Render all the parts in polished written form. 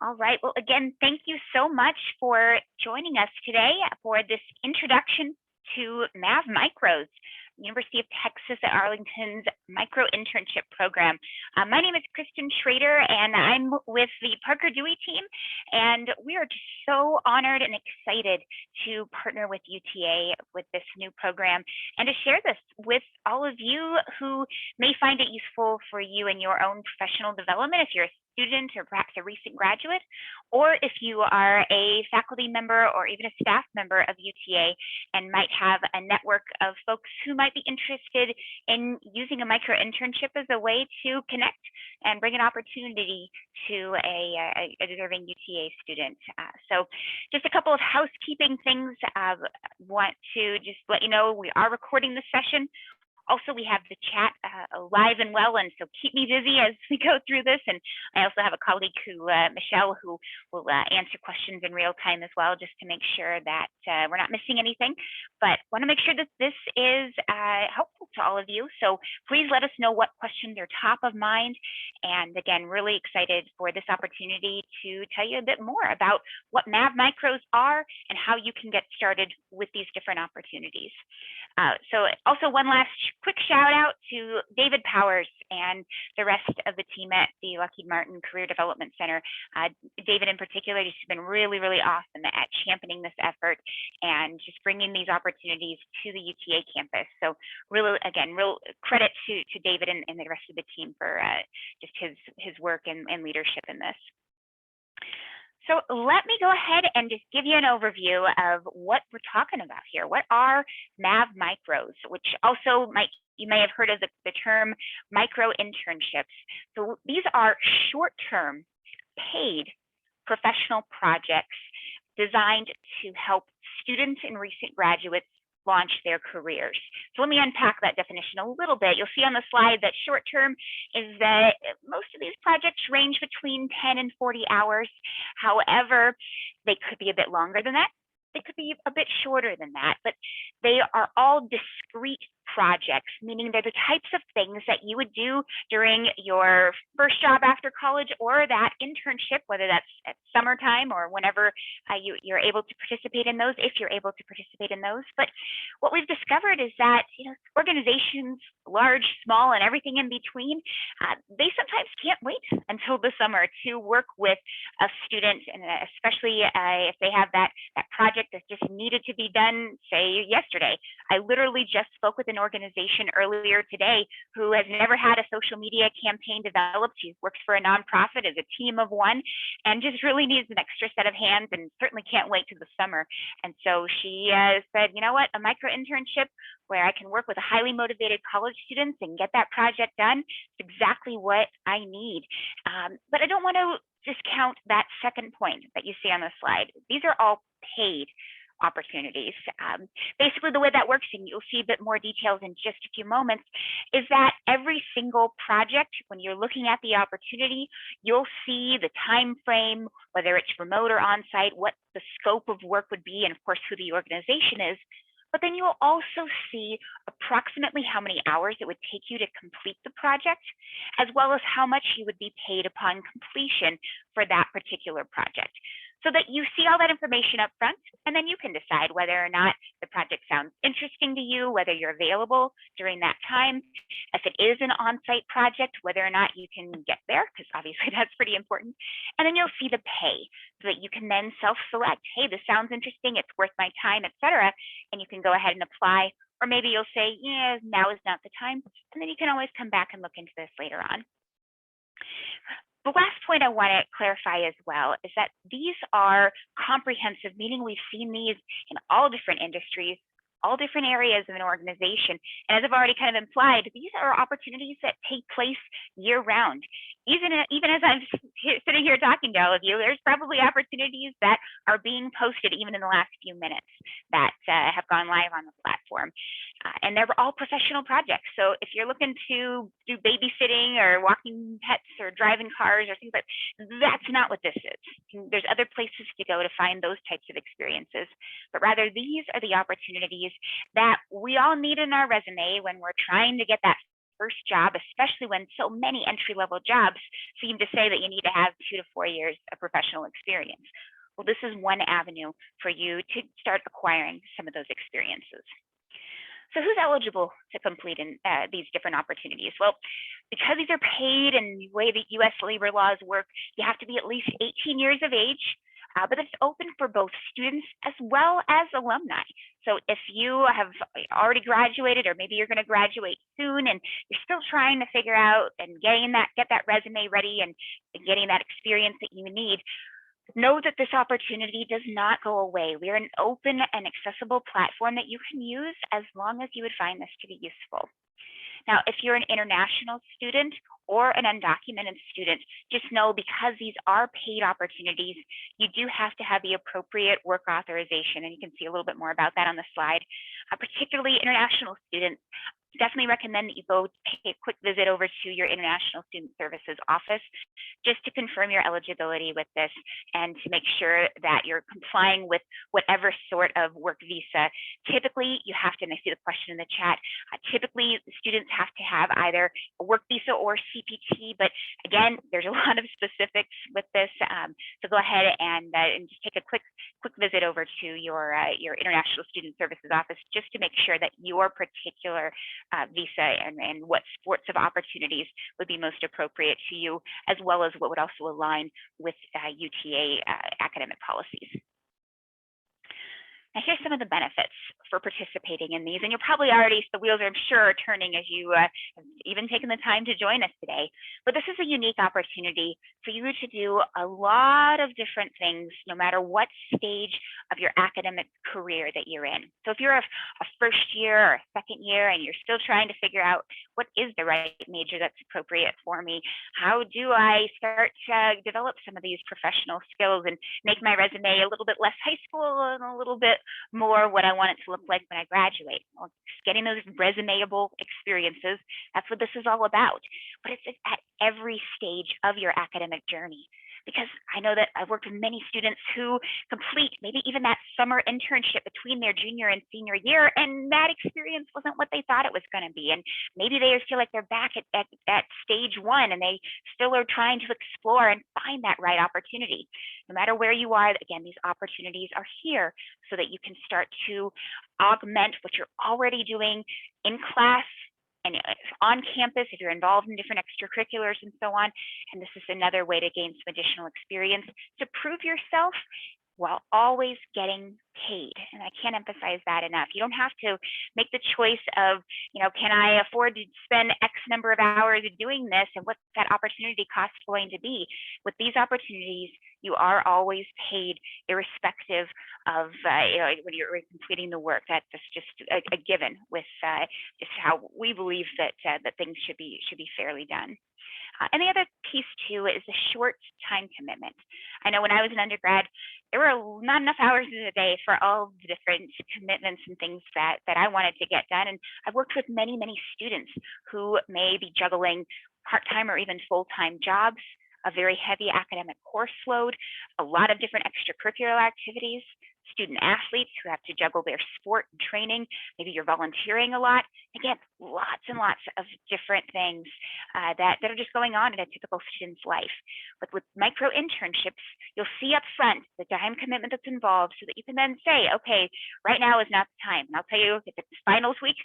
All right. Well, again, thank you so much for joining us today for this introduction to Mav-Micros, University of Texas at Arlington's Micro-Internship program. My name is Kristen Schrader, and I'm with the Parker Dewey team, and we are just so honored and excited to partner with UTA with this new program and to share this with all of you who may find it useful for you in your own professional development if you're a student or perhaps a recent graduate, or if you are a faculty member or even a staff member of UTA and might have a network of folks who might be interested in using a micro-internship as a way to connect and bring an opportunity to a deserving UTA student. So just a couple of housekeeping things. Want to just let you know we are recording this session. Also, we have the chat alive and well, and so keep me busy as we go through this. And I also have a colleague who, Michelle, who will answer questions in real time as well, just to make sure that we're not missing anything. But want to make sure that this is helpful to all of you. So please let us know what questions are top of mind. And again, really excited for this opportunity to tell you a bit more about what Mav-Micros are and how you can get started with these different opportunities. So also one last quick shout out to David Powers and the rest of the team at the Lockheed Martin Career Development Center. David in particular has been really, really awesome at championing this effort and just bringing these opportunities to the UTA campus. So really, again, real credit to David and the rest of the team for just his work and leadership in this. So let me go ahead and just give you an overview of what we're talking about here. What are Mav-Micros, which also you may have heard of the term micro-internships. So these are short-term paid professional projects designed to help students and recent graduates launch their careers. So let me unpack that definition a little bit. You'll see on the slide that short term is that most of these projects range between 10 and 40 hours. However, they could be a bit longer than that. They could be a bit shorter than that, but they are all discrete projects, meaning they're the types of things that you would do during your first job after college or that internship, whether that's at summertime or whenever you're able to participate in those, if you're able to participate in those. But what we've discovered is that organizations, large, small, and everything in between, they sometimes can't wait until the summer to work with a student, and especially if they have that project that just needed to be done, say yesterday. I literally just spoke with an organization earlier today who has never had a social media campaign developed. She works for a nonprofit as a team of one and just really needs an extra set of hands and certainly can't wait to the summer. And so she said, you know what, a micro internship where I can work with highly motivated college students and get that project done is exactly what I need. But I don't want to discount that second point that you see on the slide. These are all paid opportunities. Basically, the way that works, and you'll see a bit more details in just a few moments, is that every single project, when you're looking at the opportunity, you'll see the time frame, whether it's remote or on-site, what the scope of work would be, and of course, who the organization is. But then you'll also see approximately how many hours it would take you to complete the project, as well as how much you would be paid upon completion for that particular project. So that you see all that information up front, and then you can decide whether or not the project sounds interesting to you, whether you're available during that time. If it is an on-site project, whether or not you can get there, because obviously that's pretty important. And then you'll see the pay, so that you can then self-select, hey, this sounds interesting, it's worth my time, etc. And you can go ahead and apply. Or maybe you'll say, yeah, now is not the time. And then you can always come back and look into this later on. The last point I want to clarify as well is that these are comprehensive, meaning we've seen these in all different industries, all different areas of an organization. And as I've already kind of implied, these are opportunities that take place year round. Even as I'm sitting here talking to all of you, there's probably opportunities that are being posted even in the last few minutes that have gone live on the platform. And they're all professional projects. So if you're looking to do babysitting or walking pets or driving cars or things like that, that's not what this is. There's other places to go to find those types of experiences. But rather, these are the opportunities that we all need in our resume when we're trying to get that first job, especially when so many entry-level jobs seem to say that you need to have 2 to 4 years of professional experience. Well, this is one avenue for you to start acquiring some of those experiences. So who's eligible to complete these different opportunities? Well, because these are paid and the way the U.S. labor laws work, you have to be at least 18 years of age, but it's open for both students as well as alumni. So if you have already graduated, or maybe you're going to graduate soon and you're still trying to figure out and get that resume ready and getting that experience that you need, know that this opportunity does not go away. We are an open and accessible platform that you can use as long as you would find this to be useful. Now, if you're an international student or an undocumented student, just know because these are paid opportunities, you do have to have the appropriate work authorization, and you can see a little bit more about that on the slide. Particularly international students, definitely recommend that you go pay a quick visit over to your International Student Services office just to confirm your eligibility with this and to make sure that you're complying with whatever sort of work visa. Typically, you have to, and I see the question in the chat, typically students have to have either a work visa or CPT, but again, there's a lot of specifics with this. So go ahead and just take a quick visit over to your International Student Services office just to make sure that your particular visa and what sorts of opportunities would be most appropriate to you, as well as what would also align with UTA academic policies. Now, here's some of the benefits for participating in these, and you're probably already, the wheels are, I'm sure, turning as you have even taken the time to join us today. But this is a unique opportunity for you to do a lot of different things, no matter what stage of your academic career that you're in. So if you're a first year or a second year and you're still trying to figure out what is the right major that's appropriate for me, how do I start to develop some of these professional skills and make my resume a little bit less high school and a little bit more what I want it to look like when I graduate. Well, getting those resumeable experiences, that's what this is all about. But it's at every stage of your academic journey. Because I know that I've worked with many students who complete maybe even that summer internship between their junior and senior year, and that experience wasn't what they thought it was going to be. And maybe they feel like they're back at stage one and they still are trying to explore and find that right opportunity. No matter where you are, again, these opportunities are here so that you can start to augment what you're already doing in class and on campus if you're involved in different extracurriculars and so on. And this is another way to gain some additional experience to prove yourself while always getting paid. And I can't emphasize that enough. You don't have to make the choice of, can I afford to spend X number of hours doing this and what's that opportunity cost going to be? With these opportunities, you are always paid irrespective of when you're completing the work. That's just a given with just how we believe that things should be fairly done. And the other piece too is the short time commitment. I know when I was an undergrad, there were not enough hours in a day for all the different commitments and things that I wanted to get done. And I've worked with many, many students who may be juggling part-time or even full-time jobs, a very heavy academic course load, a lot of different extracurricular activities, student athletes who have to juggle their sport and training. Maybe you're volunteering a lot. Again, lots and lots of different things that are just going on in a typical student's life. But with micro-internships, you'll see up front the time commitment that's involved so that you can then say, okay, right now is not the time. And I'll tell you, if it's finals week,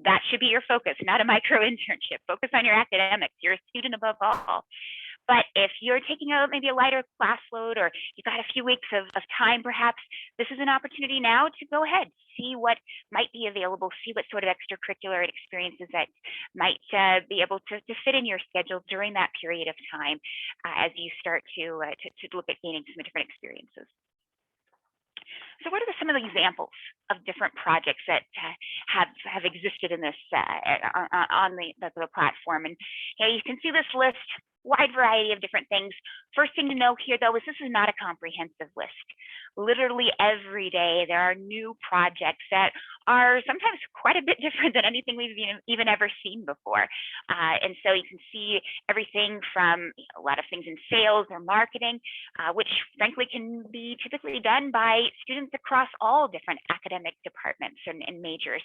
that should be your focus, not a micro-internship. Focus on your academics. You're a student above all. But if you're taking maybe a lighter class load, or you've got a few weeks of time perhaps, this is an opportunity now to go ahead, see what might be available, see what sort of extracurricular experiences that might be able to fit in your schedule during that period of time as you start to look at gaining some different experiences. So what are some of the examples of different projects that have existed in this on the platform? And you can see this list. wide variety of different things. First thing to know here, though, is this is not a comprehensive list. Literally every day, there are new projects that are sometimes quite a bit different than anything we've even ever seen before. And so you can see everything from a lot of things in sales or marketing, which frankly can be typically done by students across all different academic departments and majors.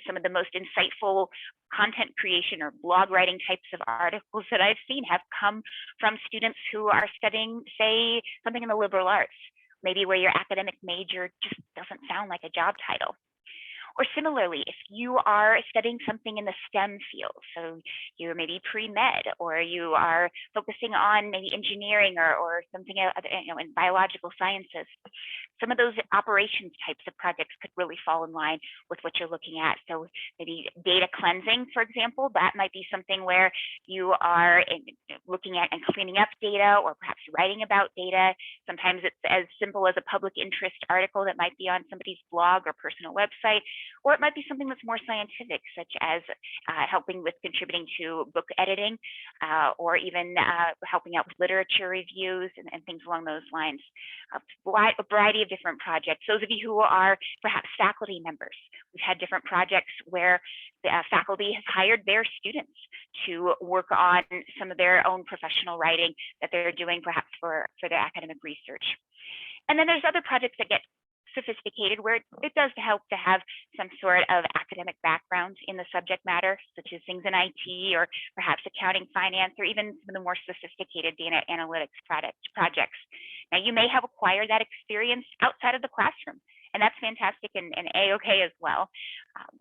Some of the most insightful content creation or blog writing types of articles that I've seen have come from students who are studying, say, something in the liberal arts, maybe where your academic major just doesn't sound like a job title. Or similarly, if you are studying something in the STEM field, so you're maybe pre-med, or you are focusing on maybe engineering or something in biological sciences, some of those operations types of projects could really fall in line with what you're looking at. So maybe data cleansing, for example, that might be something where you are looking at and cleaning up data, or perhaps writing about data. Sometimes it's as simple as a public interest article that might be on somebody's blog or personal website, or it might be something that's more scientific, such as helping with contributing to book editing, or even helping out with literature reviews and things along those lines. A variety of different projects. Those of you who are perhaps faculty members, we've had different projects where the faculty has hired their students to work on some of their own professional writing that they're doing perhaps for their academic research. And then there's other projects that get sophisticated where it does help to have some sort of academic background in the subject matter, such as things in IT or perhaps accounting, finance, or even some of the more sophisticated data analytics projects. Now, you may have acquired that experience outside of the classroom, and that's fantastic and A-okay as well.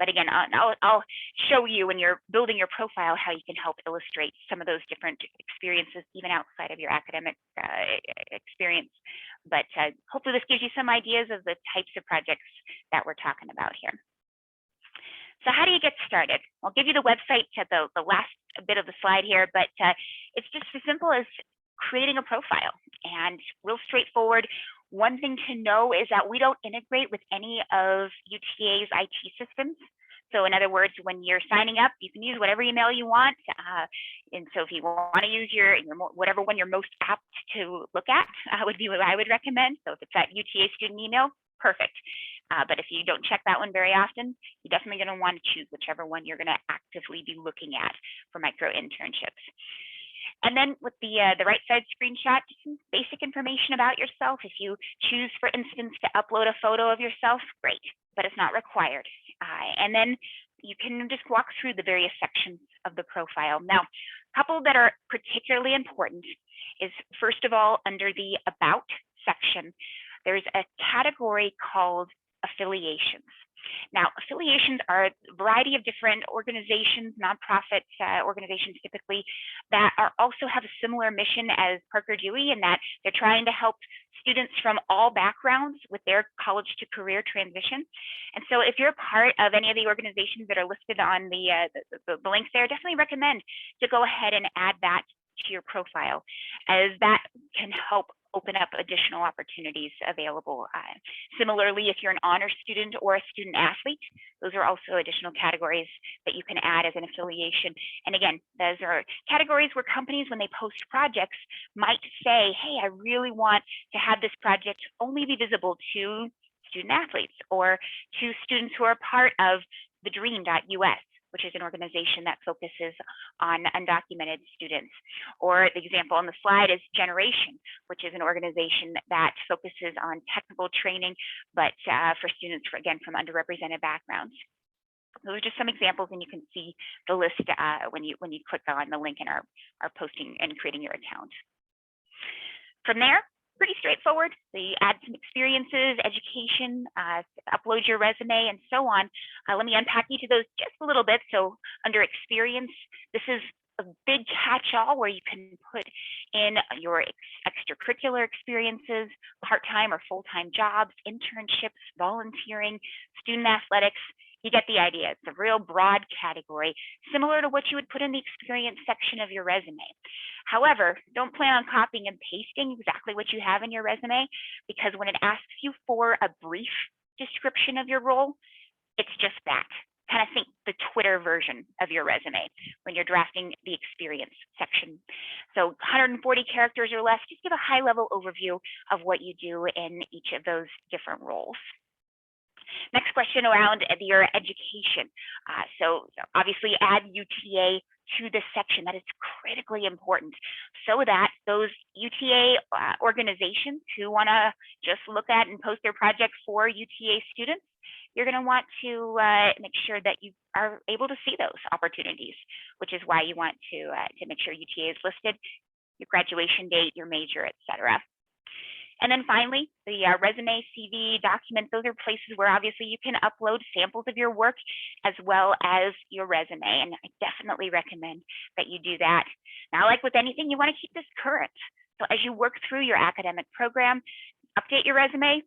But again, I'll show you when you're building your profile how you can help illustrate some of those different experiences even outside of your academic experience. But hopefully this gives you some ideas of the types of projects that we're talking about here. So how do you get started? I'll give you the website at the last bit of the slide here, but it's just as simple as creating a profile, and real straightforward. One thing to know is that we don't integrate with any of UTA's IT systems. So in other words, when you're signing up, you can use whatever email you want. And so if you want to use your whatever one you're most apt to look at, would be what I would recommend. So if it's that UTA student email, perfect. But if you don't check that one very often, you're definitely going to want to choose whichever one you're going to actively be looking at for micro-internships. And then with the right side screenshot, just some basic information about yourself. If you choose, for instance, to upload a photo of yourself, great, but it's not required. And then you can just walk through the various sections of the profile. Now, a couple that are particularly important is, first of all, under the About section, there's a category called affiliations. Now, affiliations are a variety of different organizations, nonprofit organizations typically, that are also have a similar mission as Parker Dewey, in that they're trying to help students from all backgrounds with their college to career transition. And so if you're part of any of the organizations that are listed on the links there, definitely recommend to go ahead and add that to your profile, as that can help open up additional opportunities available. Similarly, if you're an honor student or a student athlete, those are also additional categories that you can add as an affiliation. And again, those are categories where companies, when they post projects, might say, hey, I really want to have this project only be visible to student athletes or to students who are part of the dream.us, which is an organization that focuses on undocumented students. Or the example on the slide is Generation, which is an organization that focuses on technical training, but for students, again, from underrepresented backgrounds. Those are just some examples, and you can see the list when you click on the link in our posting and creating your account. From there, pretty straightforward. So you add some experiences, education, upload your resume, and so on. Let me unpack each of those just a little bit. So under experience, this is a big catch-all where you can put in your extracurricular experiences, part-time or full-time jobs, internships, volunteering, student athletics. You get the idea. It's a real broad category, similar to what you would put in the experience section of your resume. However, don't plan on copying and pasting exactly what you have in your resume, because when it asks you for a brief description of your role, it's just that. kind of think the Twitter version of your resume when you're drafting the experience section. So 140 characters or less, just give a high level overview of what you do in each of those different roles. Next question around your education. So obviously add UTA to this section. That is critically important so that those UTA organizations who want to just look at and post their projects for UTA students, you're going to want to make sure that you are able to see those opportunities, which is why you want to make sure UTA is listed, your graduation date, your major, etc. And then finally, the resume, CV, documents, those are places where obviously you can upload samples of your work as well as your resume. And I definitely recommend that you do that. Now, like with anything, you want to keep this current. So as you work through your academic program, update your resume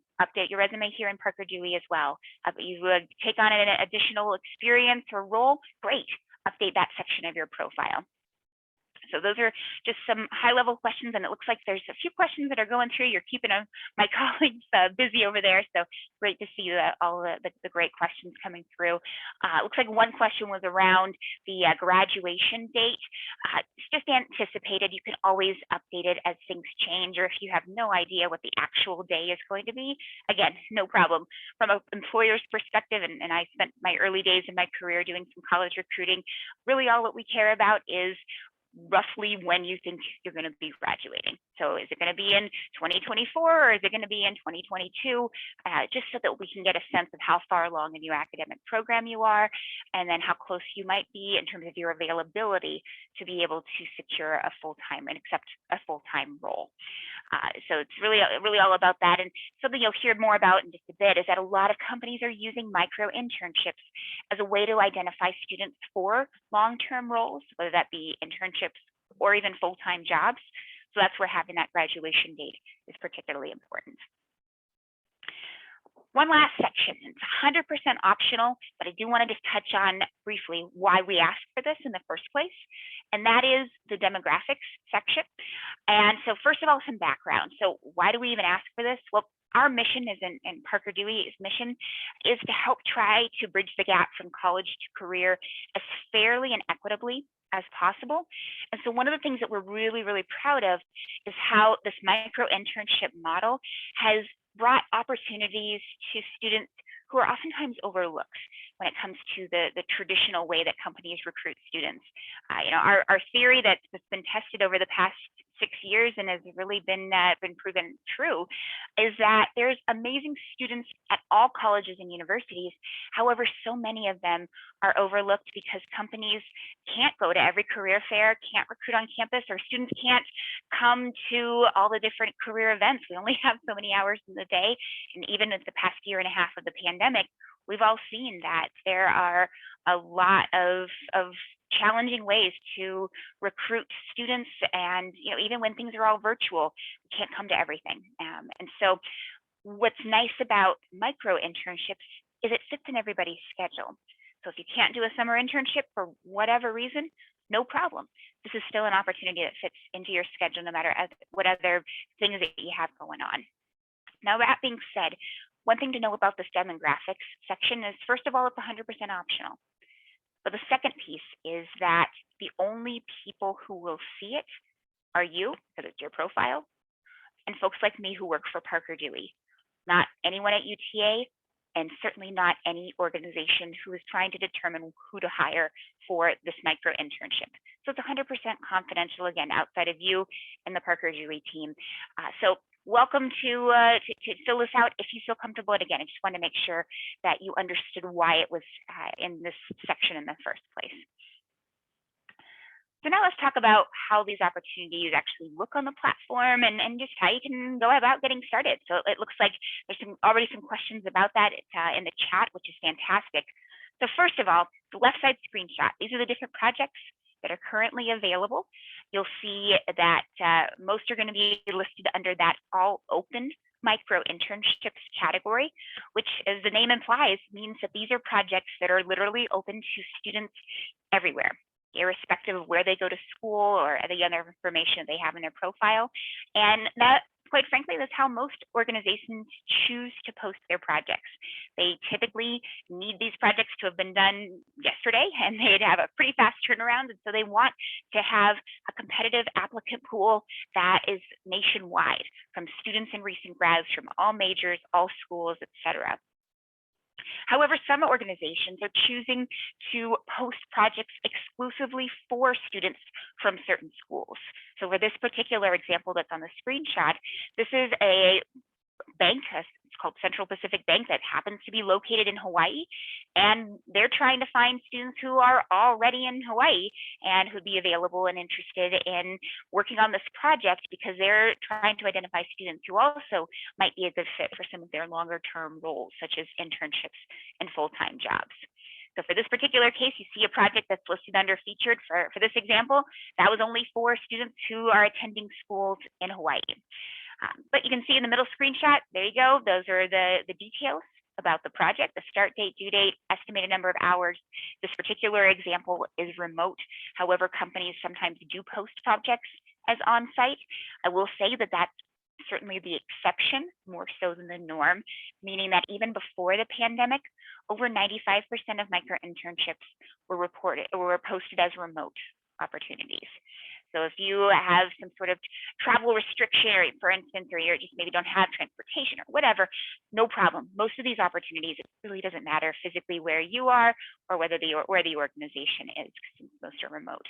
here in Parker Dewey as well. You would take on an additional experience or role, great, update that section of your profile. So those are just some high-level questions, and it looks like there's a few questions that are going through. You're keeping my colleagues busy over there, so great to see all the great questions coming through. It looks like one question was around the graduation date. It's just anticipated. You can always update it as things change, or if you have no idea what the actual day is going to be, again, no problem. From an employer's perspective, and I spent my early days in my career doing some college recruiting, really all that we care about is roughly when you think you're going to be graduating. So is it going to be in 2024 or is it going to be in 2022? Just so that we can get a sense of how far along in your academic program you are, and then how close you might be in terms of your availability to be able to secure a full-time and accept a full-time role. So it's really all about that. And something you'll hear more about in just a bit is that a lot of companies are using micro-internships as a way to identify students for long-term roles, whether that be internships or even full-time jobs. So that's where having that graduation date is particularly important. One last section, it's 100% optional, but I do want to just touch on briefly why we asked for this in the first place, and that is the demographics section. And so first of all, some background. So why do we even ask for this? Well, our mission is in Parker Dewey's mission is to help try to bridge the gap from college to career as fairly and equitably as possible. And so one of the things that we're really, really proud of is how this micro-internship model has brought opportunities to students who are oftentimes overlooked when it comes to the traditional way that companies recruit students. Our theory that's been tested over the past 6 years and has really been proven true is that there's amazing students at all colleges and universities. However, so many of them are overlooked because companies can't go to every career fair, can't recruit on campus, or students can't come to all the different career events. We only have so many hours in the day. And even in the past year and a half of the pandemic, we've all seen that there are a lot of challenging ways to recruit students, and even when things are all virtual, we can't come to everything. And so what's nice about micro internships is it fits in everybody's schedule. So if you can't do a summer internship for whatever reason, no problem. This is still an opportunity that fits into your schedule no matter what other things that you have going on. Now, that being said, one thing to know about this demographics section is, first of all, it's 100% optional. But the second piece is that the only people who will see it are you, because it's your profile, and folks like me who work for Parker Dewey, not anyone at UTA, and certainly not any organization who is trying to determine who to hire for this micro internship. So it's 100% confidential, again, outside of you and the Parker Dewey team. So welcome to fill this out if you feel comfortable. And again, I just want to make sure that you understood why it was in this section in the first place. So now let's talk about how these opportunities actually look on the platform and just how you can go about getting started. So it looks like there's already some questions about that in the chat, which is fantastic. So first of all, the left side screenshot, these are the different projects that are currently available. You'll see that most are going to be listed under that all open micro internships category, which, as the name implies, means that these are projects that are literally open to students everywhere, irrespective of where they go to school or any other information they have in their profile. And that quite frankly, that's how most organizations choose to post their projects. They typically need these projects to have been done yesterday, and they'd have a pretty fast turnaround, and so they want to have a competitive applicant pool that is nationwide, from students and recent grads from all majors, all schools, etc. However, some organizations are choosing to post projects exclusively for students from certain schools. So for this particular example that's on the screenshot, this is a bank, it's called Central Pacific Bank, that happens to be located in Hawaii, and they're trying to find students who are already in Hawaii and who'd be available and interested in working on this project, because they're trying to identify students who also might be a good fit for some of their longer term roles, such as internships and full-time jobs. So for this particular case, you see a project that's listed under featured. For this example, that was only for students who are attending schools in Hawaii. But you can see in the middle screenshot, there you go. Those are the details about the project, the start date, due date, estimated number of hours. This particular example is remote. However, companies sometimes do post projects as on-site. I will say that that's certainly the exception more so than the norm, meaning that even before the pandemic, over 95% of micro-internships were posted as remote opportunities. So if you have some sort of travel restriction, or for instance, or you just maybe don't have transportation or whatever, no problem. Most of these opportunities, it really doesn't matter physically where you are or where the organization is, since most are remote.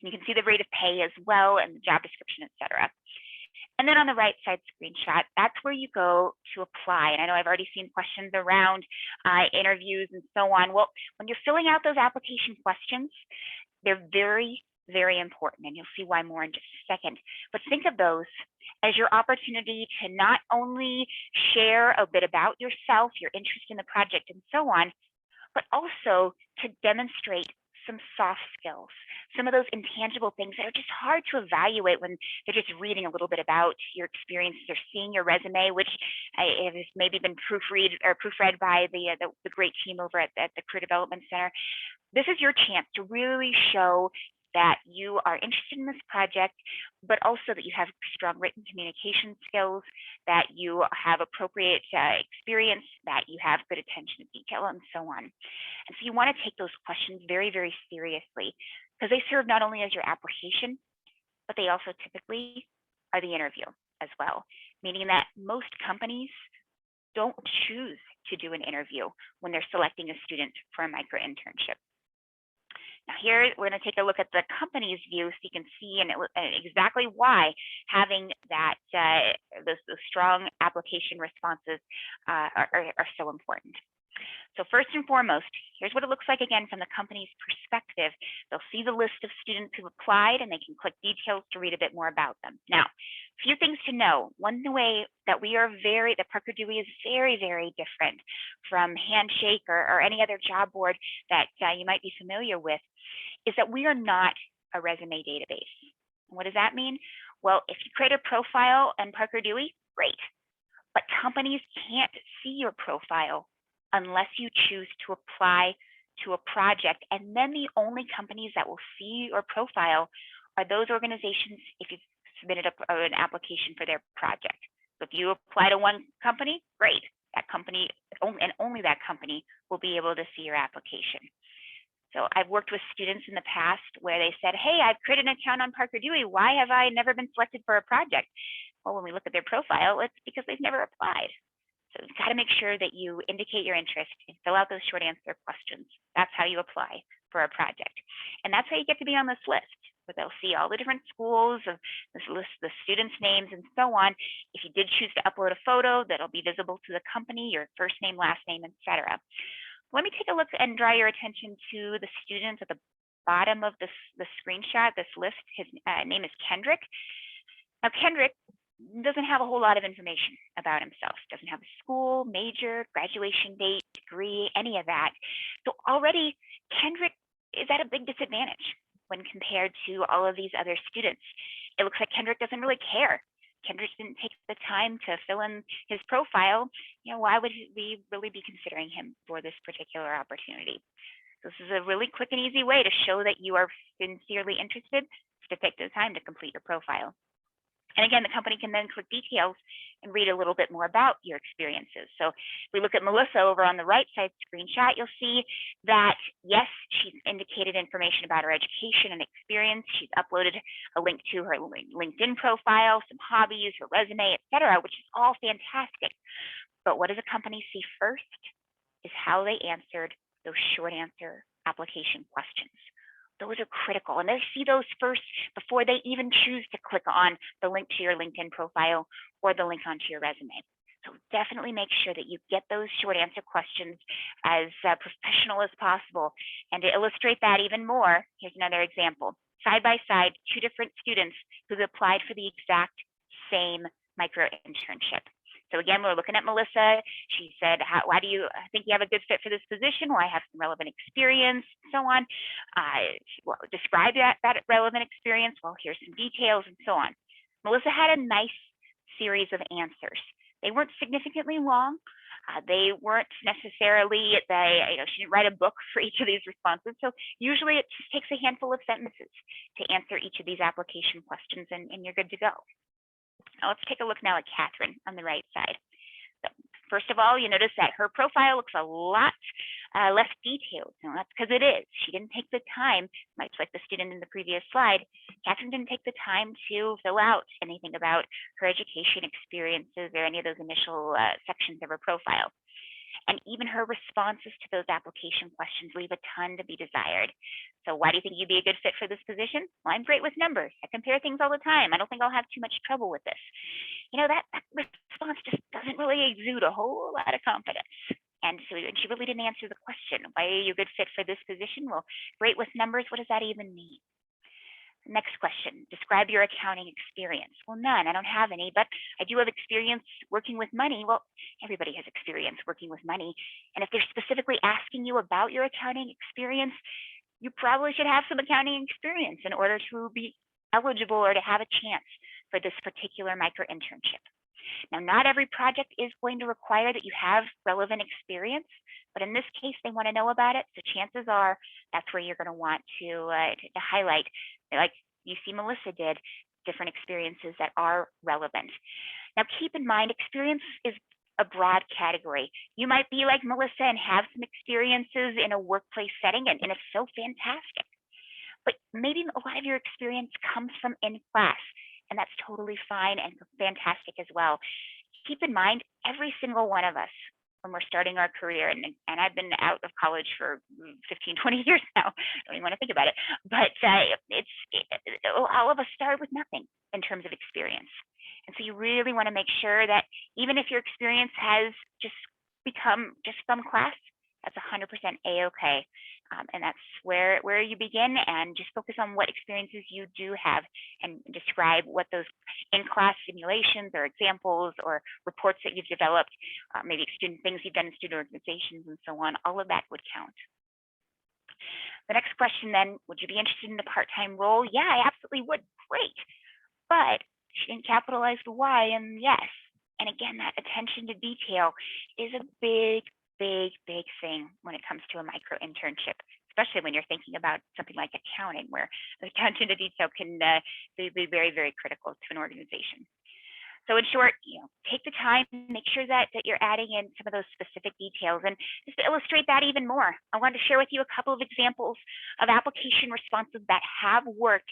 And you can see the rate of pay as well, and the job description, etc. And then on the right side screenshot, that's where you go to apply. And I know I've already seen questions around interviews and so on. Well, when you're filling out those application questions, they're very important, and you'll see why more in just a second. But think of those as your opportunity to not only share a bit about yourself, your interest in the project, and so on, but also to demonstrate some soft skills, some of those intangible things that are just hard to evaluate when they're just reading a little bit about your experiences or seeing your resume, which has maybe been proofread by the great team over at the Career Development Center. This is your chance to really show that you are interested in this project, but also that you have strong written communication skills, that you have appropriate experience, that you have good attention to detail, and so on. And so you want to take those questions very seriously, because they serve not only as your application, but they also typically are the interview as well, meaning that most companies don't choose to do an interview when they're selecting a student for a micro-internship. Now here, we're going to take a look at the company's view so you can see exactly why having that those strong application responses are so important. So first and foremost, here's what it looks like again from the company's perspective. They'll see the list of students who applied, and they can click details to read a bit more about them. Now, a few things to know. One way that that Parker Dewey is very different from Handshake or any other job board that you might be familiar with, is that we are not a resume database. And what does that mean? Well, if you create a profile on Parker Dewey, great. But companies can't see your profile unless you choose to apply to a project. And then the only companies that will see your profile are those organizations if you've submitted an application for their project. So if you apply to one company, great. That company, and only that company, will be able to see your application. So I've worked with students in the past where they said, hey, I've created an account on Parker Dewey. Why have I never been selected for a project? Well, when we look at their profile, it's because they've never applied. So you've got to make sure that you indicate your interest and fill out those short answer questions. That's how you apply for a project. And that's how you get to be on this list, where they'll see all the different schools, of this list, the students' names, and so on. If you did choose to upload a photo, that'll be visible to the company, your first name, last name, etc. Let me take a look and draw your attention to the student at the bottom of the screenshot, this list. His name is Kendrick. Now, Kendrick doesn't have a whole lot of information about himself. Doesn't have a school, major, graduation date, degree, any of that. So already Kendrick is at a big disadvantage when compared to all of these other students. It looks like Kendrick doesn't really care. Kendrick didn't take the time to fill in his profile. Why would we really be considering him for this particular opportunity? So this is a really quick and easy way to show that you are sincerely interested, to take the time to complete your profile. And again, the company can then click details and read a little bit more about your experiences. So if we look at Melissa over on the right side screenshot, you'll see that, yes, she's indicated information about her education and experience. She's uploaded a link to her LinkedIn profile, some hobbies, her resume, etc., which is all fantastic. But what does a company see first is how they answered those short answer application questions. Those are critical, and they see those first before they even choose to click on the link to your LinkedIn profile or the link onto your resume. So definitely make sure that you get those short answer questions as professional as possible. And to illustrate that even more, here's another example. Side by side, two different students who've applied for the exact same micro-internship. So again, we're looking at Melissa. She said, why do you think you have a good fit for this position? Well, I have some relevant experience, so on. Well, describe that relevant experience. Well, here's some details and so on. Melissa had a nice series of answers. They weren't significantly long. They weren't necessarily, she didn't write a book for each of these responses. So usually it just takes a handful of sentences to answer each of these application questions, and you're good to go. Now let's take a look now at Catherine on the right side. So first of all, you notice that her profile looks a lot less detailed. Now that's because it is. She didn't take the time, much like the student in the previous slide. Catherine didn't take the time to fill out anything about her education experiences or any of those initial sections of her profile. And even her responses to those application questions leave a ton to be desired. So why do you think you'd be a good fit for this position? Well, I'm great with numbers. I compare things all the time. I don't think I'll have too much trouble with this. That response just doesn't really exude a whole lot of confidence. And she really didn't answer the question. Why are you a good fit for this position? Well, great with numbers. What does that even mean? Next question, describe your accounting experience. Well, none, I don't have any, but I do have experience working with money. Well, everybody has experience working with money. And if they're specifically asking you about your accounting experience, you probably should have some accounting experience in order to be eligible or to have a chance for this particular micro-internship. Now, not every project is going to require that you have relevant experience, but in this case, they want to know about it. So chances are that's where you're going to want to highlight, like you see Melissa did, different experiences that are relevant. Now, keep in mind, experience is a broad category. You might be like Melissa and have some experiences in a workplace setting, and if so, fantastic. But maybe a lot of your experience comes from in class, and that's totally fine and fantastic as well. Keep in mind, every single one of us, when we're starting our career, and I've been out of college for 15, 20 years now, I don't even want to think about it, but all of us start with nothing in terms of experience. And so you really want to make sure that even if your experience has just become just from class, that's 100% A-okay. And that's where you begin, and just focus on what experiences you do have and describe what those in-class simulations or examples or reports that you've developed, maybe things you've done in student organizations and so on, all of that would count. The next question then, would you be interested in the part-time role? Yeah, I absolutely would. Great. But she didn't capitalize the Y and yes. And again, that attention to detail is a big thing when it comes to a micro-internship, especially when you're thinking about something like accounting, where the attention to detail can be very, very critical to an organization. So in short, take the time, make sure that you're adding in some of those specific details. And just to illustrate that even more, I wanted to share with you a couple of examples of application responses that have worked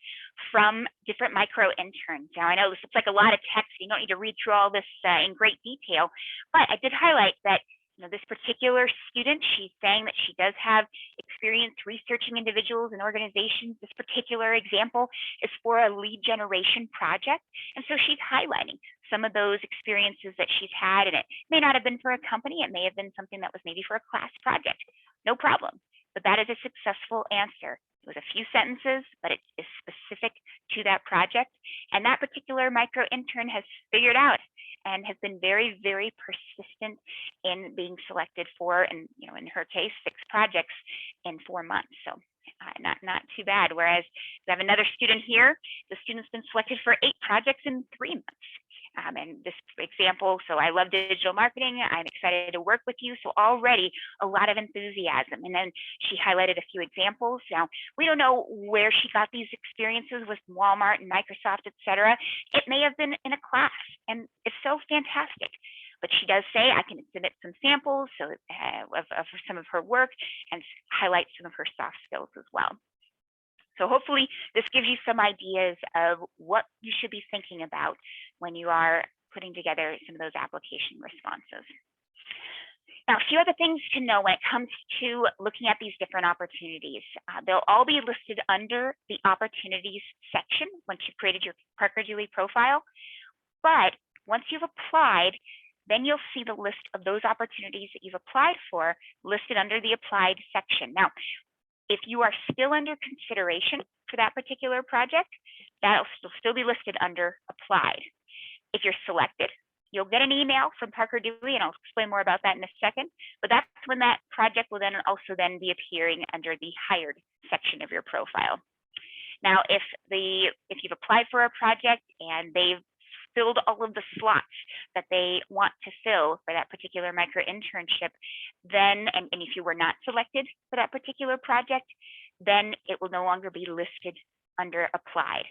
from different micro-interns. Now, I know this looks like a lot of text. You don't need to read through all this in great detail, but I did highlight that this particular student, she's saying that she does have experience researching individuals and organizations. This particular example is for a lead generation project. And so she's highlighting some of those experiences that she's had, and it may not have been for a company. It may have been something that was maybe for a class project. No problem. But that is a successful answer. It was a few sentences, but it is specific to that project. And that particular micro-intern has figured out and has been very, very persistent in being selected for, and in her case, 6 projects in 4 months. So not too bad. Whereas we have another student here, the student's been selected for 8 projects in 3 months. And this example, so I love digital marketing. I'm excited to work with you. So already a lot of enthusiasm. And then she highlighted a few examples. Now, we don't know where she got these experiences with Walmart and Microsoft, et cetera. It may have been in a class, and it's so fantastic. But she does say I can submit some samples of some of her work and highlight some of her soft skills as well. So hopefully this gives you some ideas of what you should be thinking about when you are putting together some of those application responses. Now, a few other things to know when it comes to looking at these different opportunities. They'll all be listed under the opportunities section once you've created your Parker Dewey profile. But once you've applied, then you'll see the list of those opportunities that you've applied for listed under the applied section. Now, if you are still under consideration for that particular project, that'll still be listed under applied. If you're selected, you'll get an email from Parker Dewey, and I'll explain more about that in a second, but that's when that project will then also be appearing under the hired section of your profile. Now, if you've applied for a project and they've filled all of the slots that they want to fill for that particular micro-internship, then, and if you were not selected for that particular project, then it will no longer be listed under applied.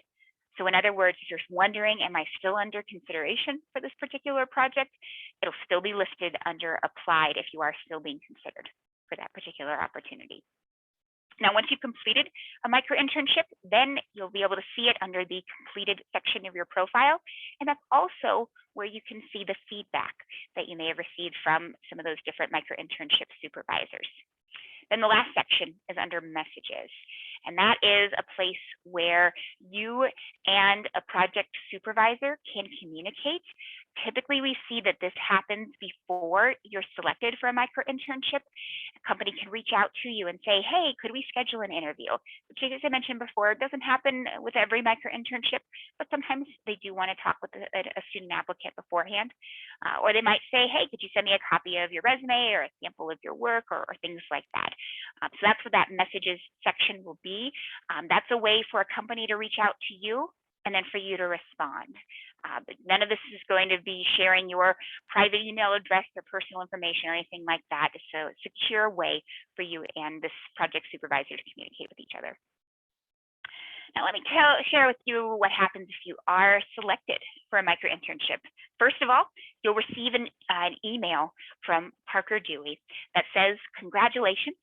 So in other words, if you're wondering, am I still under consideration for this particular project, it'll still be listed under applied if you are still being considered for that particular opportunity. Now, once you've completed a micro-internship, then you'll be able to see it under the completed section of your profile. And that's also where you can see the feedback that you may have received from some of those different micro-internship supervisors. Then the last section is under messages. And that is a place where you and a project supervisor can communicate. Typically, we see that this happens before you're selected for a micro-internship. A company can reach out to you and say, hey, could we schedule an interview? Which, as I mentioned before, it doesn't happen with every micro-internship, but sometimes they do want to talk with a student applicant beforehand. Or they might say, hey, could you send me a copy of your resume or a sample of your work or things like that. So that's what that messages section will be. That's a way for a company to reach out to you and then for you to respond. But none of this is going to be sharing your private email address or personal information or anything like that. It's a secure way for you and this project supervisor to communicate with each other. Now, let me share with you what happens if you are selected for a micro-internship. First of all, you'll receive an email from Parker Dewey that says, congratulations,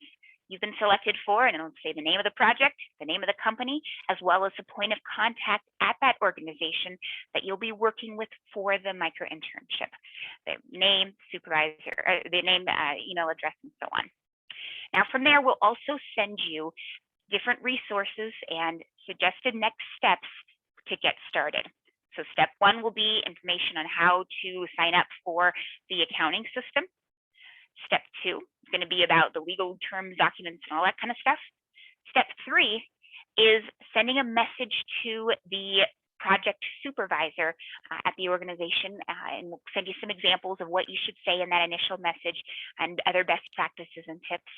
you've been selected for, and it'll say the name of the project, the name of the company, as well as the point of contact at that organization that you'll be working with for the micro-internship, the name, supervisor, the name, email address, and so on. Now, from there, we'll also send you different resources and suggested next steps to get started. So step one will be information on how to sign up for the accounting system. Step two is going to be about the legal terms, documents, and all that kind of stuff. Step three is sending a message to the project supervisor at the organization, and we'll send you some examples of what you should say in that initial message and other best practices and tips.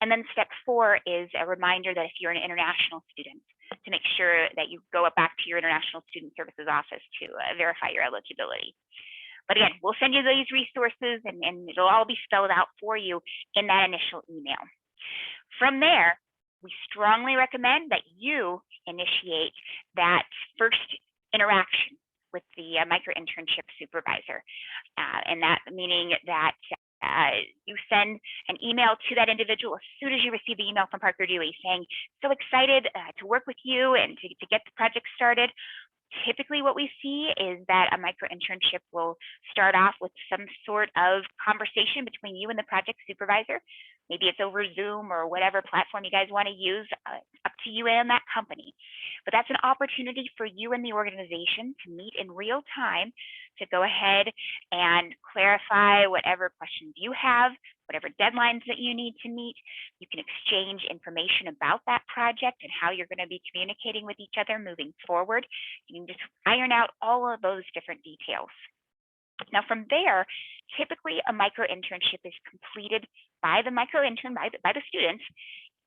And then step four is a reminder that if you're an international student, to make sure that you go back to your International Student Services office to verify your eligibility. But again, we'll send you these resources and it'll all be spelled out for you in that initial email. From there, we strongly recommend that you initiate that first interaction with the micro-internship supervisor. And that meaning that you send an email to that individual as soon as you receive the email from Parker Dewey saying, so excited to work with you and to get the project started. Typically what we see is that a micro-internship will start off with some sort of conversation between you and the project supervisor. Maybe it's over Zoom or whatever platform you guys want to use, up to you and that company. But that's an opportunity for you and the organization to meet in real time to go ahead and clarify whatever questions you have, whatever deadlines that you need to meet. You can exchange information about that project and how you're going to be communicating with each other moving forward. You can just iron out all of those different details. Now from there, typically a micro-internship is completed by the micro-intern, by the students,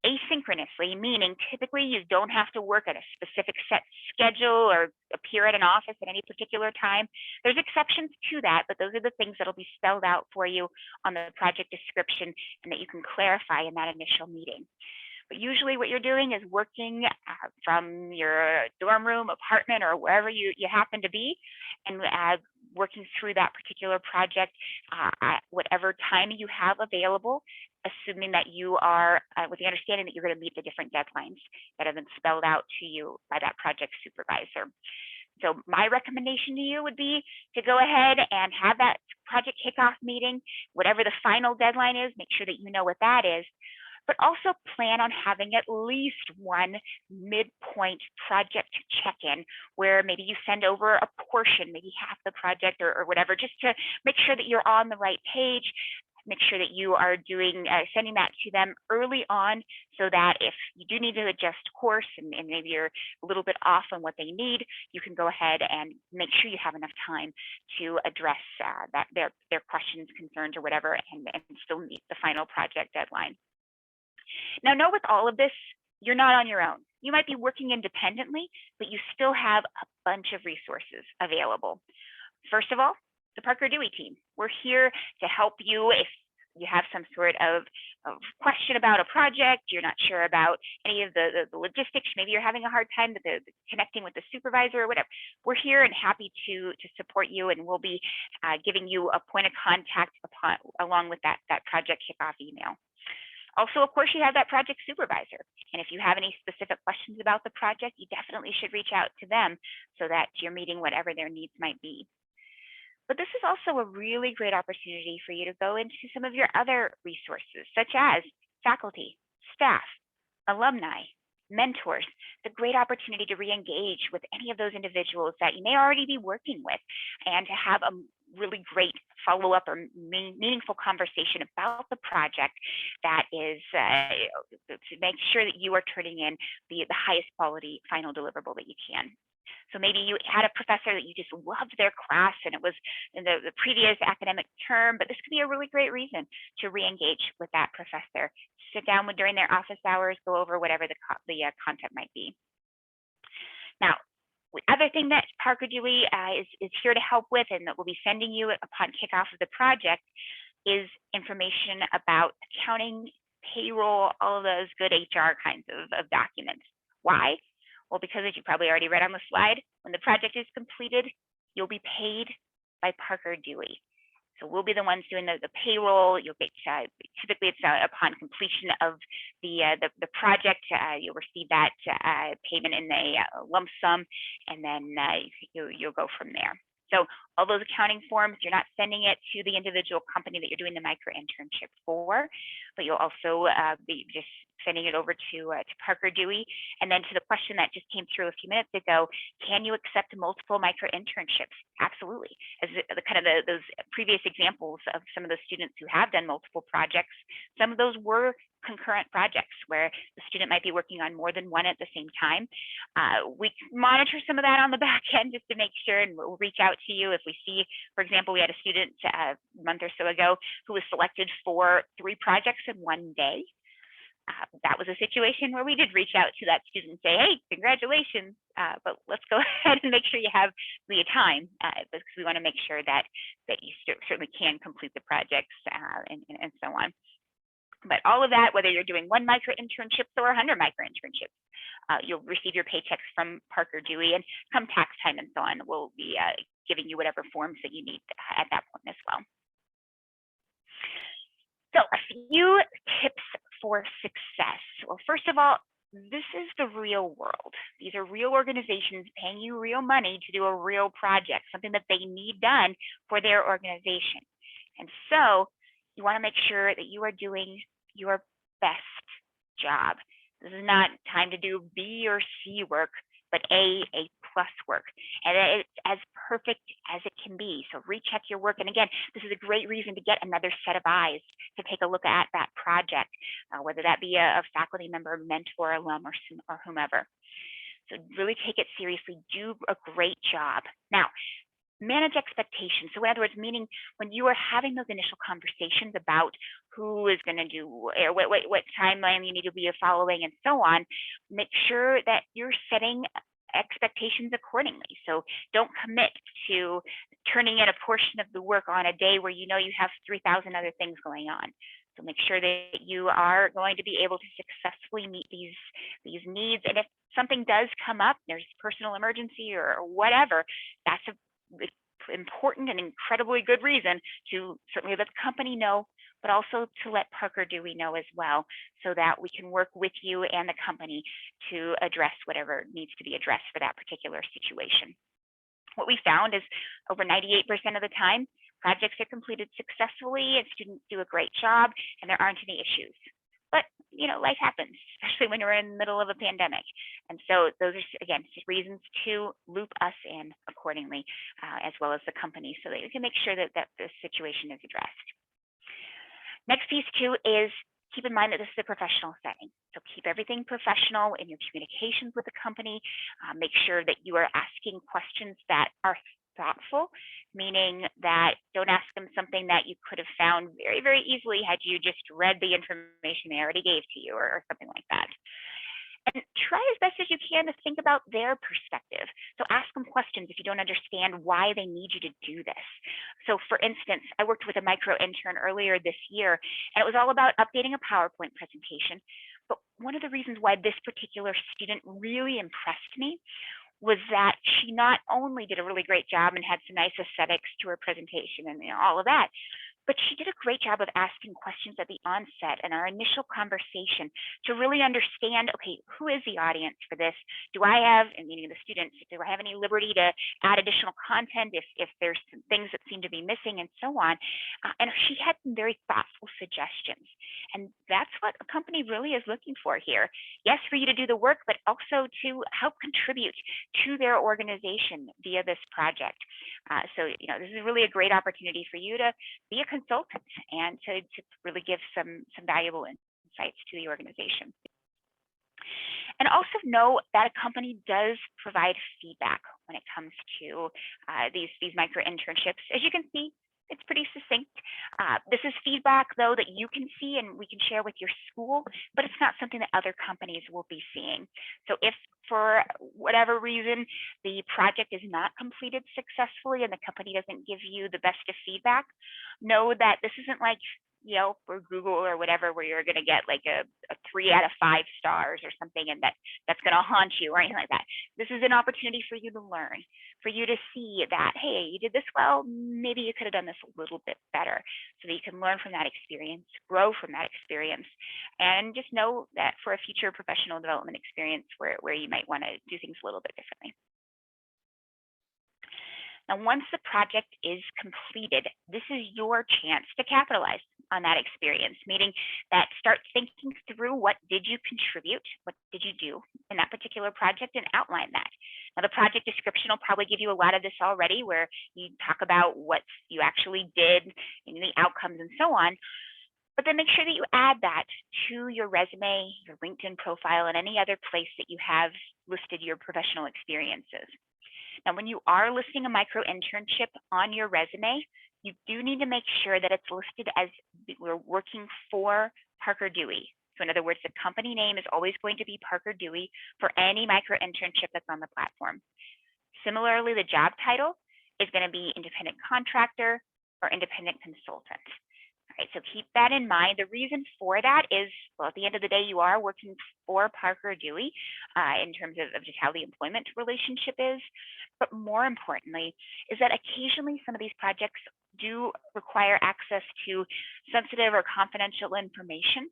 asynchronously, meaning typically you don't have to work at a specific set schedule or appear at an office at any particular time. There's exceptions to that, but those are the things that'll be spelled out for you on the project description and that you can clarify in that initial meeting. But usually what you're doing is working from your dorm room, apartment, or wherever you happen to be, and working through that particular project at whatever time you have available, assuming that you are with the understanding that you're going to meet the different deadlines that have been spelled out to you by that project supervisor. So my recommendation to you would be to go ahead and have that project kickoff meeting, whatever the final deadline is, make sure that you know what that is, but also plan on having at least one midpoint project check-in where maybe you send over a portion, maybe half the project or whatever, just to make sure that you're on the right page, make sure that you are sending that to them early on so that if you do need to adjust course and maybe you're a little bit off on what they need, you can go ahead and make sure you have enough time to address their questions, concerns, or whatever, and still meet the final project deadline. Now, know with all of this, you're not on your own. You might be working independently, but you still have a bunch of resources available. First of all, the Parker Dewey team. We're here to help you if you have some sort of question about a project, you're not sure about any of the logistics, maybe you're having a hard time with connecting with the supervisor or whatever. We're here and happy to support you, and we'll be giving you a point of contact along with that project kickoff email. Also, of course, you have that project supervisor. And if you have any specific questions about the project, you definitely should reach out to them so that you're meeting whatever their needs might be. But this is also a really great opportunity for you to go into some of your other resources, such as faculty, staff, alumni, mentors, the great opportunity to re-engage with any of those individuals that you may already be working with and to have a really great follow-up or meaningful conversation about the project that is to make sure that you are turning in the highest quality final deliverable that you can. So maybe you had a professor that you just loved their class and it was in the previous academic term, but this could be a really great reason to re-engage with that professor. Sit down during their office hours, go over whatever the content might be. Now, the other thing that Parker Dewey is here to help with and that we'll be sending you upon kickoff of the project is information about accounting, payroll, all of those good HR kinds of documents. Why? Well, because as you probably already read on the slide, when the project is completed, you'll be paid by Parker Dewey. So we'll be the ones doing the payroll. You'll get typically it's upon completion of the project, you'll receive that payment in a lump sum, and then you'll go from there. So all those accounting forms, you're not sending it to the individual company that you're doing the micro-internship for, but you'll also be just sending it over to Parker Dewey. And then to the question that just came through a few minutes ago, can you accept multiple micro-internships? Absolutely. As those previous examples of some of the students who have done multiple projects, some of those were concurrent projects where the student might be working on more than one at the same time. We monitor some of that on the back end just to make sure, and we'll reach out to you if we see, for example, we had a student a month or so ago who was selected for 3 projects in one day. That was a situation where we did reach out to that student and say, hey, congratulations, but let's go ahead and make sure you have the time because we want to make sure that you certainly can complete the projects and so on. But all of that, whether you're doing 1 micro-internship or 100 micro-internships, you'll receive your paychecks from Parker Dewey, and come tax time and so on, we'll be giving you whatever forms that you need at that point as well. So a few tips for success. Well, first of all, this is the real world. These are real organizations paying you real money to do a real project, something that they need done for their organization. And so you want to make sure that you are doing your best job. This is not time to do B or C work, but A+ work. And it's as perfect as it can be. So recheck your work. And again, this is a great reason to get another set of eyes to take a look at that project, whether that be a faculty member, mentor, alum, or whomever. So really take it seriously. Do a great job. Now, Manage expectations. So in other words, meaning when you are having those initial conversations about who is going to do, or what timeline you need to be following and so on, make sure that you're setting expectations accordingly. So don't commit to turning in a portion of the work on a day where you know you have 3,000 other things going on. So make sure that you are going to be able to successfully meet these needs. And if something does come up, there's personal emergency or whatever, that's a important and incredibly good reason to certainly let the company know, but also to let Parker Dewey know as well, so that we can work with you and the company to address whatever needs to be addressed for that particular situation. What we found is over 98% of the time, projects are completed successfully and students do a great job and there aren't any issues. But life happens, especially when you're in the middle of a pandemic. And so those are, again, reasons to loop us in accordingly, as well as the company, so that you can make sure that the situation is addressed. Next piece too is keep in mind that this is a professional setting. So keep everything professional in your communications with the company. Make sure that you are asking questions that are thoughtful, meaning that don't ask them something that you could have found very, very easily had you just read the information they already gave to you, or something like that. And try as best as you can to think about their perspective. So ask them questions if you don't understand why they need you to do this. So for instance, I worked with a micro intern earlier this year, and it was all about updating a PowerPoint presentation. But one of the reasons why this particular student really impressed me was that she not only did a really great job and had some nice aesthetics to her presentation and all of that, but she did a great job of asking questions at the onset and our initial conversation to really understand, okay, who is the audience for this? Do I have, and meaning the students, do I have any liberty to add additional content if there's some things that seem to be missing and so on? And she had some very thoughtful suggestions. And that's what a company really is looking for here. Yes, for you to do the work, but also to help contribute to their organization via this project. So this is really a great opportunity for you to be a consultant and to really give some valuable insights to the organization. And also know that a company does provide feedback when it comes to these micro internships. As you can see, it's pretty succinct. This is feedback, though, that you can see and we can share with your school, but it's not something that other companies will be seeing. So if for whatever reason the project is not completed successfully and the company doesn't give you the best of feedback, know that this isn't like Yelp or Google or whatever, where you're going to get like a 3 out of 5 stars or something, and that's going to haunt you or anything like that. This is an opportunity for you to learn, for you to see that, hey, you did this well, maybe you could have done this a little bit better, so that you can learn from that experience, grow from that experience, and just know that for a future professional development experience where you might want to do things a little bit differently. Now, once the project is completed, this is your chance to capitalize on that experience, meaning that start thinking through what did you contribute, what did you do in that particular project, and outline that. Now, the project description will probably give you a lot of this already, where you talk about what you actually did and the outcomes and so on. But then make sure that you add that to your resume, your LinkedIn profile, and any other place that you have listed your professional experiences. Now, when you are listing a micro internship on your resume, you do need to make sure that it's listed as we're working for Parker Dewey. So in other words, the company name is always going to be Parker Dewey for any micro internship that's on the platform. Similarly, the job title is going to be independent contractor or independent consultant. All right, so keep that in mind. The reason for that is, well, at the end of the day, you are working for Parker Dewey in terms of just how the employment relationship is. But more importantly, is that occasionally some of these projects do require access to sensitive or confidential information.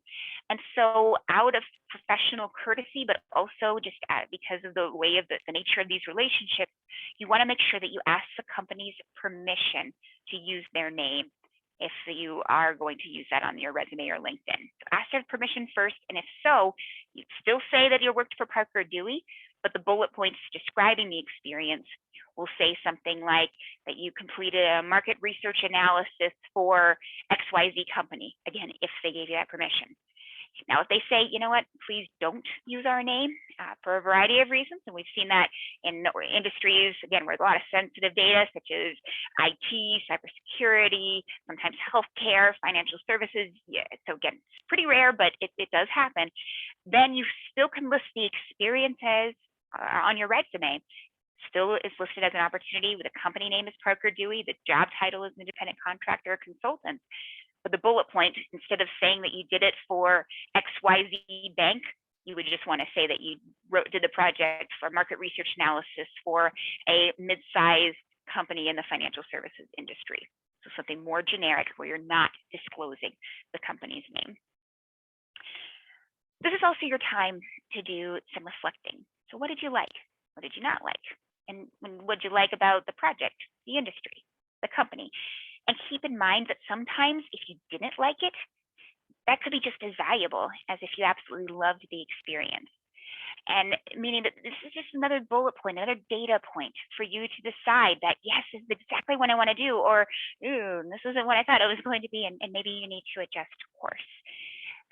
And so out of professional courtesy, but also just because of the way of the nature of these relationships, you want to make sure that you ask the company's permission to use their name if you are going to use that on your resume or LinkedIn. So ask their permission first, and if so, you still say that you worked for Parker Dewey, but the bullet points describing the experience will say something like that you completed a market research analysis for XYZ company, again, if they gave you that permission. Now, if they say, you know what, please don't use our name for a variety of reasons, and we've seen that in industries, again, where a lot of sensitive data, such as IT, cybersecurity, sometimes healthcare, financial services. Yeah, so again, it's pretty rare, but it does happen. Then you still can list the experiences on your resume. Still is listed as an opportunity with a company name is Parker Dewey, the job title is independent contractor or consultant. But the bullet point, instead of saying that you did it for XYZ Bank, you would just want to say that you did the project for market research analysis for a mid-sized company in the financial services industry. So something more generic where you're not disclosing the company's name. This is also your time to do some reflecting. So what did you like? What did you not like? And what did you like about the project, the industry, the company? And keep in mind that sometimes if you didn't like it, that could be just as valuable as if you absolutely loved the experience. And meaning that this is just another bullet point, another data point for you to decide that, yes, this is exactly what I want to do, or this isn't what I thought it was going to be, and maybe you need to adjust course.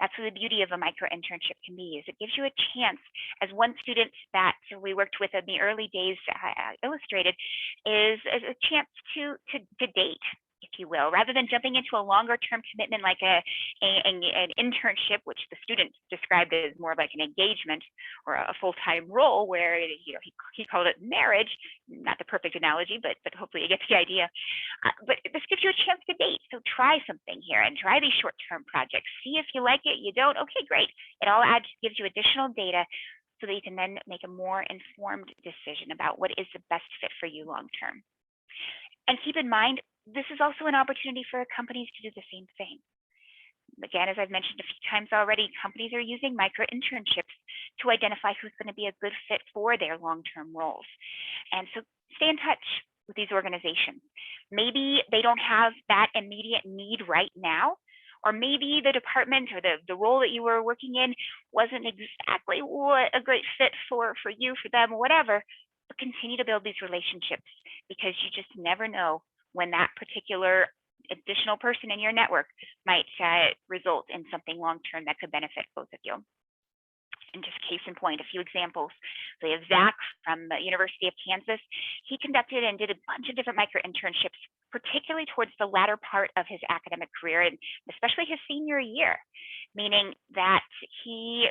That's what the beauty of a micro-internship can be, is it gives you a chance, as one student that we worked with in the early days illustrated, is a chance to date, if you will, rather than jumping into a longer term commitment like an internship, which the student described as more like an engagement or a full-time role where he called it marriage, not the perfect analogy, but hopefully you get the idea. But this gives you a chance to date. So try something here and try these short-term projects. See if you like it, you don't, okay, great. It all gives you additional data so that you can then make a more informed decision about what is the best fit for you long-term. And keep in mind, this is also an opportunity for companies to do the same thing. Again, as I've mentioned a few times already, companies are using micro-internships to identify who's going to be a good fit for their long-term roles. And so stay in touch with these organizations. Maybe they don't have that immediate need right now, or maybe the department or the role that you were working in wasn't exactly what a great fit for you, for them, whatever. But continue to build these relationships, because you just never know when that particular additional person in your network might result in something long-term that could benefit both of you. And just case in point, a few examples. So we have Zach from the University of Kansas. He conducted and did a bunch of different micro-internships, particularly towards the latter part of his academic career, and especially his senior year, meaning that he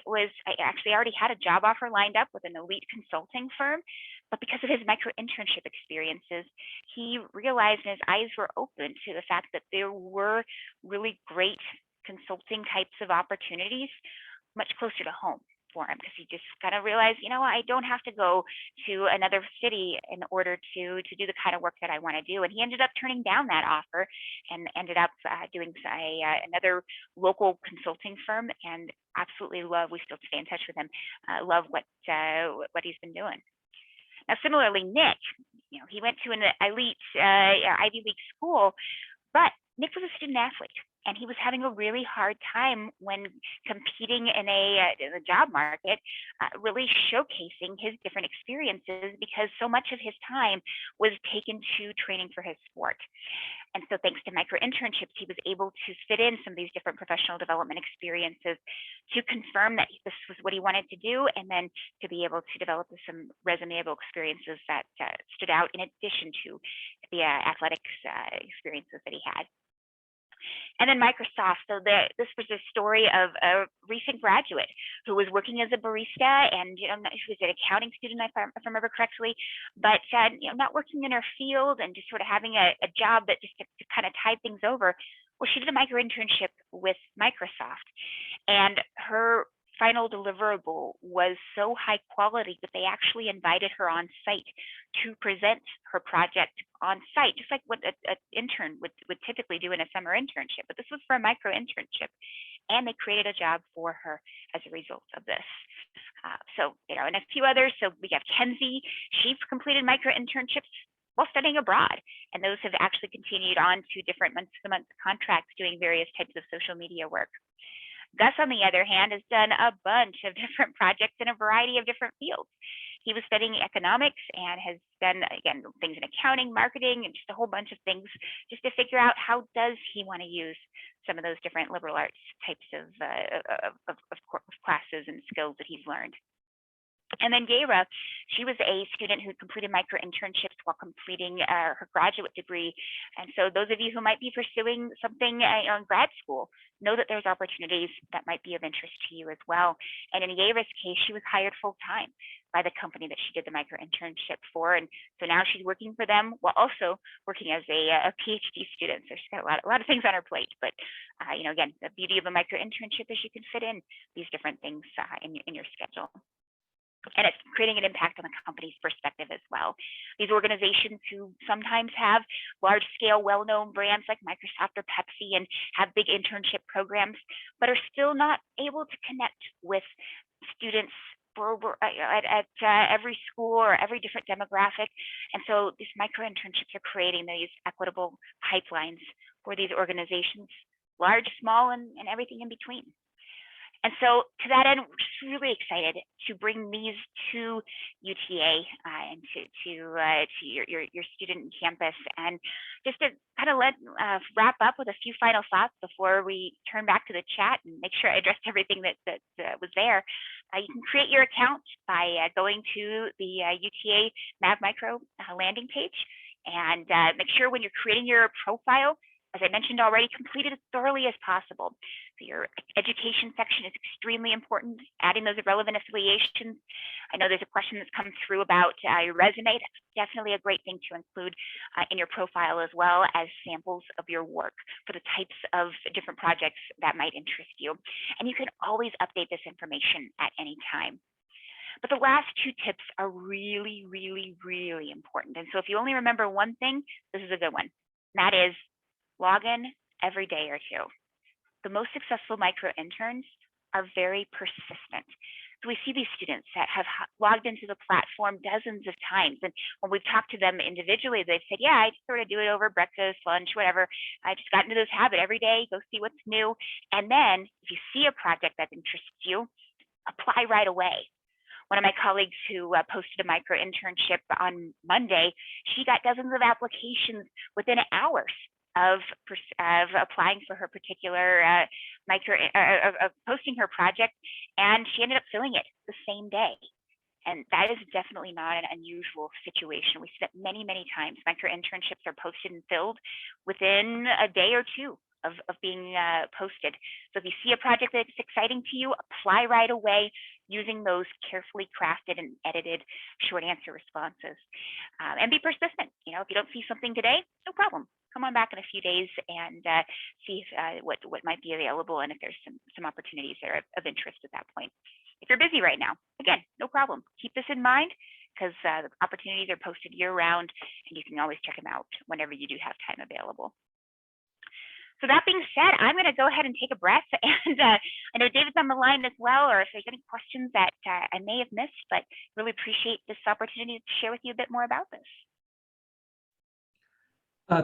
actually already had a job offer lined up with an elite consulting firm, but because of his micro-internship experiences, he realized and his eyes were open to the fact that there were really great consulting types of opportunities much closer to home for him, because he just kind of realized, I don't have to go to another city in order to do the kind of work that I want to do. And he ended up turning down that offer and ended up doing another local consulting firm, and absolutely we still stay in touch with him, love what he's been doing. Now, similarly, Nick, he went to an elite Ivy League school, but Nick was a student athlete, and he was having a really hard time when competing in the job market, really showcasing his different experiences, because so much of his time was taken to training for his sport. And so thanks to micro-internships, he was able to fit in some of these different professional development experiences to confirm that this was what he wanted to do, and then to be able to develop some resumeable experiences that stood out in addition to the athletics experiences that he had. And then Microsoft. So this was a story of a recent graduate who was working as a barista, and she was an accounting student, if I remember correctly, but not working in her field and just sort of having a job that just to kind of tide things over. Well, she did a micro-internship with Microsoft, and her final deliverable was so high quality that they actually invited her on site to present her project on site, just like what an intern would typically do in a summer internship. But this was for a micro-internship, and they created a job for her as a result of this. And a few others. So we have Kenzie. She completed micro-internships while studying abroad, and those have actually continued on to different month-to-month contracts doing various types of social media work. Gus, on the other hand, has done a bunch of different projects in a variety of different fields. He was studying economics and has done, again, things in accounting, marketing, and just a whole bunch of things just to figure out how does he want to use some of those different liberal arts types of classes and skills that he's learned. And then Gaira, she was a student who completed micro-internships while completing her graduate degree. And so those of you who might be pursuing something in grad school, know that there's opportunities that might be of interest to you as well. And in Gaira's case, she was hired full-time by the company that she did the micro-internship for. And so now she's working for them while also working as a PhD student. So she's got a lot of things on her plate. But, again, the beauty of a micro-internship is you can fit in these different things in your schedule. And it's creating an impact on the company's perspective as well. These organizations who sometimes have large-scale, well-known brands like Microsoft or Pepsi and have big internship programs, but are still not able to connect with students at every school or every different demographic. And so these micro-internships are creating these equitable pipelines for these organizations, large, small, and everything in between. And so to that end, we're just really excited to bring these to UTA and to your student campus. And just to kind of wrap up with a few final thoughts before we turn back to the chat and make sure I addressed everything that was there. You can create your account by going to the UTA Mav-Micro landing page, and make sure when you're creating your profile, as I mentioned already, complete it as thoroughly as possible. So your education section is extremely important, adding those relevant affiliations. I know there's a question that's come through about your resume. That's definitely a great thing to include in your profile, as well as samples of your work for the types of different projects that might interest you. And you can always update this information at any time. But the last two tips are really, really, really important. And so if you only remember one thing, this is a good one. And that is, log in every day or two. The most successful micro interns are very persistent. So we see these students that have logged into the platform dozens of times. And when we've talked to them individually, they've said, yeah, I just sort of do it over breakfast, lunch, whatever. I just got into this habit every day, go see what's new. And then if you see a project that interests you, apply right away. One of my colleagues who posted a micro internship on Monday, she got dozens of applications within hours of applying for her particular of posting her project, and she ended up filling it the same day. And that is definitely not an unusual situation. We see that many, many times. Micro internships are posted and filled within a day or two of being posted. So if you see a project that's exciting to you, apply right away using those carefully crafted and edited short answer responses. And be persistent. If you don't see something today, no problem. Come on back in a few days and see if, what might be available, and if there's some opportunities that are of interest at that point. If you're busy right now, again, no problem. Keep this in mind, because the opportunities are posted year-round, and you can always check them out whenever you do have time available. So that being said, I'm going to go ahead and take a breath, and I know David's on the line as well, or if there's any questions that I may have missed, but really appreciate this opportunity to share with you a bit more about this.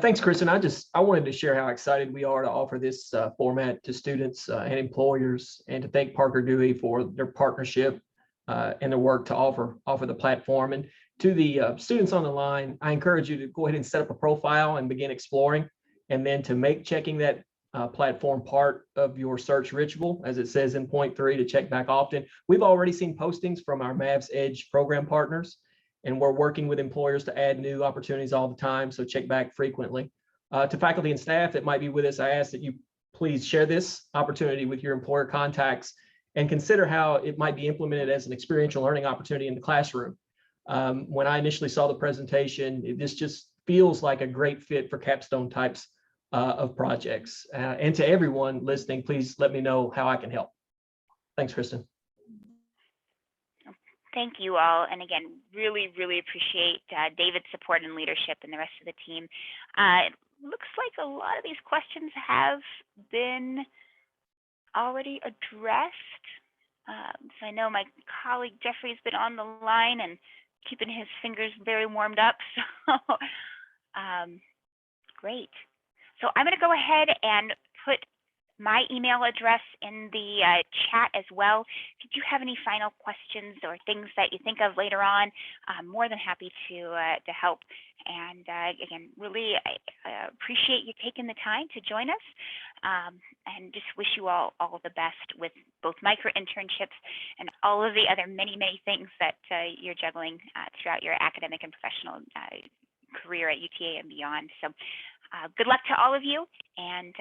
Thanks, Kristen. I wanted to share how excited we are to offer this format to students and employers, and to thank Parker Dewey for their partnership and their work to offer the platform. And to the students on the line, I encourage you to go ahead and set up a profile and begin exploring, and then to make checking that platform part of your search ritual, as it says in point 3, to check back often. We've already seen postings from our Mavs Edge program partners, and we're working with employers to add new opportunities all the time, so check back frequently. To faculty and staff that might be with us, I ask that you please share this opportunity with your employer contacts and consider how it might be implemented as an experiential learning opportunity in the classroom. When I initially saw the presentation, this just feels like a great fit for capstone types of projects. And to everyone listening, please let me know how I can help. Thanks, Kristen. Thank you all. And again, really, really appreciate David's support and leadership and the rest of the team. It looks like a lot of these questions have been already addressed. So I know my colleague Jeffrey has been on the line and keeping his fingers very warmed up. So great. So I'm going to go ahead and put my email address in the chat as well. If you do have any final questions or things that you think of later on, I'm more than happy to help. And again, really appreciate you taking the time to join us, and just wish you all the best with both micro-internships and all of the other many things that you're juggling throughout your academic and professional career at UTA and beyond. So good luck to all of you. And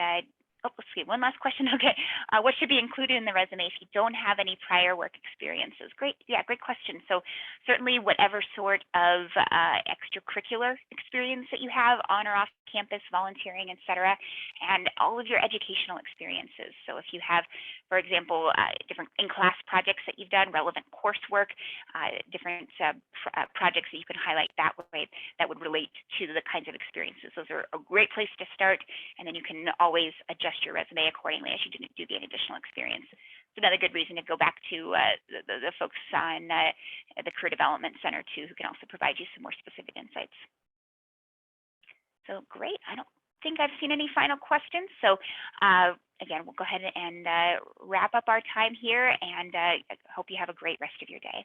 oh, let's see, one last question. Okay, what should be included in the resume if you don't have any prior work experiences? Great, yeah, great question. So certainly whatever sort of extracurricular experience that you have on or off campus, volunteering, et cetera, and all of your educational experiences. So if you have, for example, different in-class projects that you've done, relevant coursework, different projects that you can highlight that way that would relate to the kinds of experiences. Those are a great place to start, and then you can always adjust your resume accordingly as you do gain additional experience. It's another good reason to go back to the folks on the Career Development Center too, who can also provide you some more specific insights. So great, I don't think I've seen any final questions. So again, we'll go ahead and wrap up our time here, and I hope you have a great rest of your day.